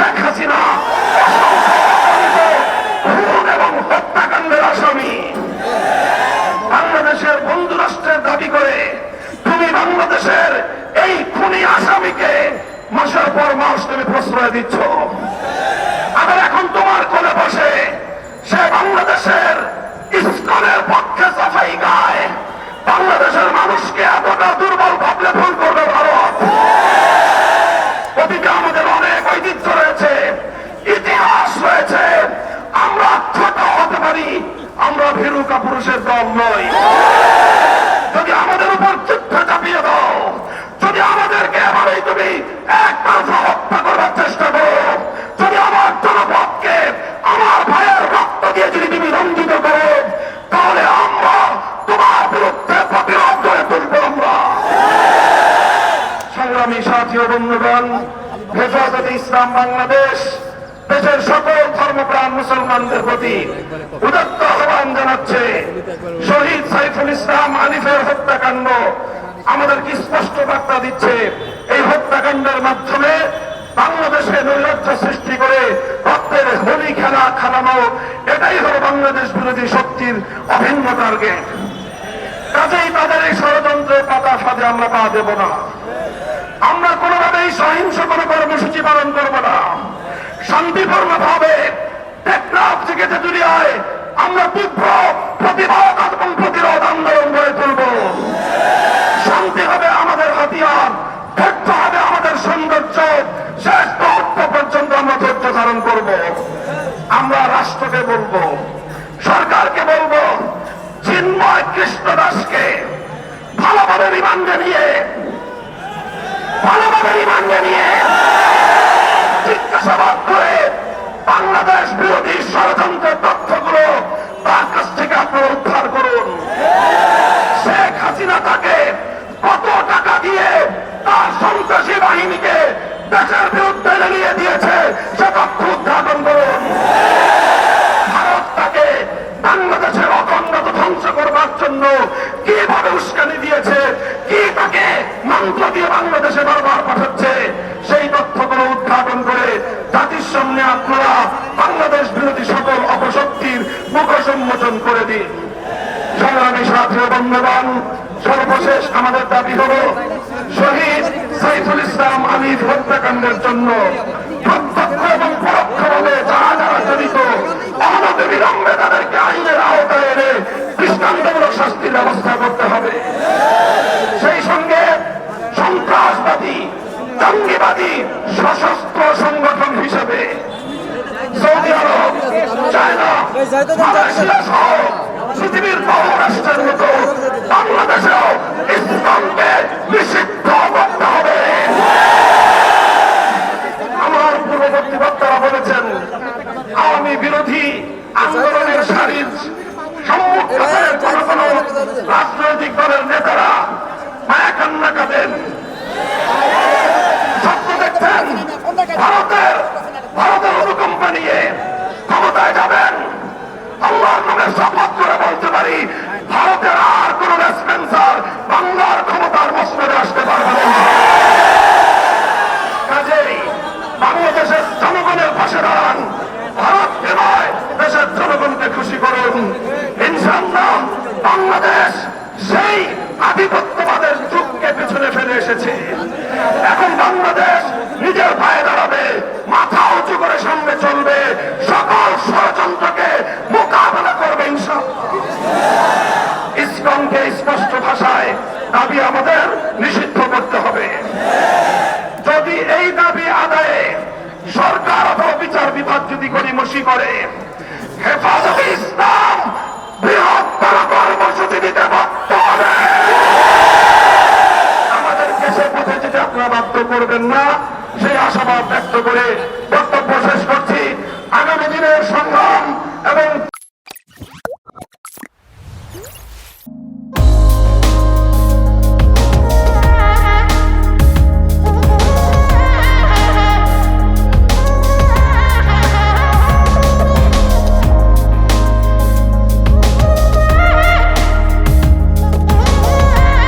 শেখ হাসিনা খুন এবং হত্যাকাণ্ডের আসামি। বাংলাদেশের বন্ধু রাষ্ট্রের দাবি করে তুমি বাংলাদেশের এই খুনি আসামিকে মাসের পর মাস তুমি প্রশ্রয় দিচ্ছ। আবার এখন তোমার কোলে বসে সে বাংলাদেশের ইসকনের পক্ষে সাফাই গায়। বাংলাদেশের মানুষকে এতটা দুর্বল ভাবলে ভুল করবে ভারত। অতীতে আমাদের অনেক ঐতিহ্য রয়েছে, ইতিহাস রয়েছে। আমরা ছোট হতে পারি, আমরা ভীরু কাপুরুষের দল নই। যদি আমাদের উপর যুদ্ধ চাপিয়ে দাও, যদি আমাদেরকে এভাবেই তুমি একতরফা হত্যা করার চেষ্টা করো, যদি আমার জনপদকে আমার ভাইয়ের রক্ত দিয়ে যদি তুমি রঞ্জিত করো, তাহলে আমরা তোমার বিরুদ্ধে প্রতিরোধ করে তুলব। আমরা সংগ্রামী সাথী ও বন্ধুগণ, হেফাজতে ইসলাম বাংলাদেশ দেশের সকল ধর্মপ্রাণ মুসলমানদের প্রতি উদাত্ত আহ্বান জানাচ্ছে। শহীদ সাইফুল ইসলাম আলিফের হত্যাকাণ্ড আমাদেরকে স্পষ্ট বার্তা দিচ্ছে। এই হত্যাকাণ্ডের মাধ্যমে বাংলাদেশে নৈরাজ্য সৃষ্টি করে রক্তের হোলি খেলা খেলানো, এটাই হলো বাংলাদেশ বিরোধী শক্তির অভিন্ন টার্গেট। কাজেই তাদের এই ষড়যন্ত্রের পাতা ফাঁদে আমরা পা দেব না। আমরা কোনোভাবেই সহিংস কোনো কর্মসূচি পালন করব না। শান্তিপূর্ণ ভাবে টেকনাফ থেকে তেঁতুলিয়ায় আমরা তীব্র প্রতিবাদ এবং প্রতিরোধ আন্দোলন গড়ে তুলব। শান্তি হবে আমাদের হাতিয়ার, ধৈর্য হবে আমাদের সৌন্দর্য। শেষ মুহূর্ত পর্যন্ত আমরা ধৈর্য ধারণ করব। আমরা রাষ্ট্রকে বলবো, সরকারকে বলবো, চিন্ময় কৃষ্ণ দাসকে ভালোভাবে রিমান্ডে নিয়ে জিজ্ঞাসাবাদ করে বাংলাদেশ বিরোধী ষড়যন্ত্রের তথ্যগুলো তার কাছ থেকে আপনারা উদ্ধার করুন। শেখ হাসিনা তাকে কত টাকা দিয়ে তার সন্ত্রাসী বাহিনীকে দেশের বিরুদ্ধে লেলিয়ে দিয়েছে সে তথ্য উদ্ঘাটন করুন। ভারত তাকে বাংলাদেশের অখণ্ডতা ধ্বংস করবার জন্য কিভাবে উস্কানি দিয়েছে, কি তাকে মন্ত্র দিয়ে বাংলাদেশে বারবার পাঠাচ্ছে, সেই তথ্যগুলো উদ্ঘাটন করে জাতির সামনে আপনারা বাংলাদেশ বিরোধী সকল অপশক্তির মুখ সম্মোচন করে দিন। সংগ্রামী সাথী ও বন্ধুগণ, সর্বশেষ আমাদের দাবি হল শহীদ সাইফুল ইসলাম আলিফ হত্যাকাণ্ডের জন্য প্রত্যক্ষ এবং পরোক্ষভাবে যারা যারা জড়িত অনতিবিলম্বে তাদেরকে আইনের আওতায় এনে দৃষ্টান্তমূলক শাস্তির ব্যবস্থা করতে হবে। সেই সঙ্গে সন্ত্রাসবাদী জঙ্গিবাদী সশস্ত্র সংগঠন হিসেবে সৌদি আরব, চায়না, মালয়েশিয়া সহ পৃথিবীর বহু রাষ্ট্রের মতো বাংলাদেশেও ইসলামকে নিষিদ্ধ করতে হবে। আমার পূর্ববর্তী বক্তারা বলেছেন, আওয়ামী বিরোধী আন্দোলনের সারির সম্মুখের কোন কোন রাজনৈতিক দলের নেতারা মায়া কান্না কাঁদেন। স্বপ্ন দেখছেন ভারতের অনুকম্পা নিয়ে ক্ষমতায় যাবেন। আল্লাহর নামে শপথ করে বলতে পারি, ভারতের আর কোন রেসপেন্সার বাংলার ক্ষমতার মসনদে আসতে পারবে না। কাজেই বাংলাদেশের জনগণের পাশে দাঁড়ান, ভারতকে নয় দেশের জনগণকে খুশি করুন। ইনশাআল্লাহ বাংলাদেশ সেই আধিপত্যবাদের যুগকে পিছনে ফেলে এসেছে। এখন বাংলাদেশ নিজের পায়ে দাঁড়াবে, মাথা উঁচু করে সামনে চলবে, সকল ষড়যন্ত্রকে মোকাবেলা করবে ইনশাআল্লাহ। ইসকনকে স্পষ্ট ভাষায় দাবি আমাদের নিষিদ্ধ করতে হবে। যদি এই দাবি আদায়ে সরকার অথবা বিচার বিভাগ যদি গড়িমসি করে, হেফাজতে ইসলাম বৃহত্তর কর্মসূচি দিতে বাধ্য হবে। আমাদেরকে সে পথে যেতে আপনারা বাধ্য করবেন না, সেই আশাবাদ ব্যক্ত করে বক্তব্য শেষ করছি। আগামী দিনের সংগ্রাম এবং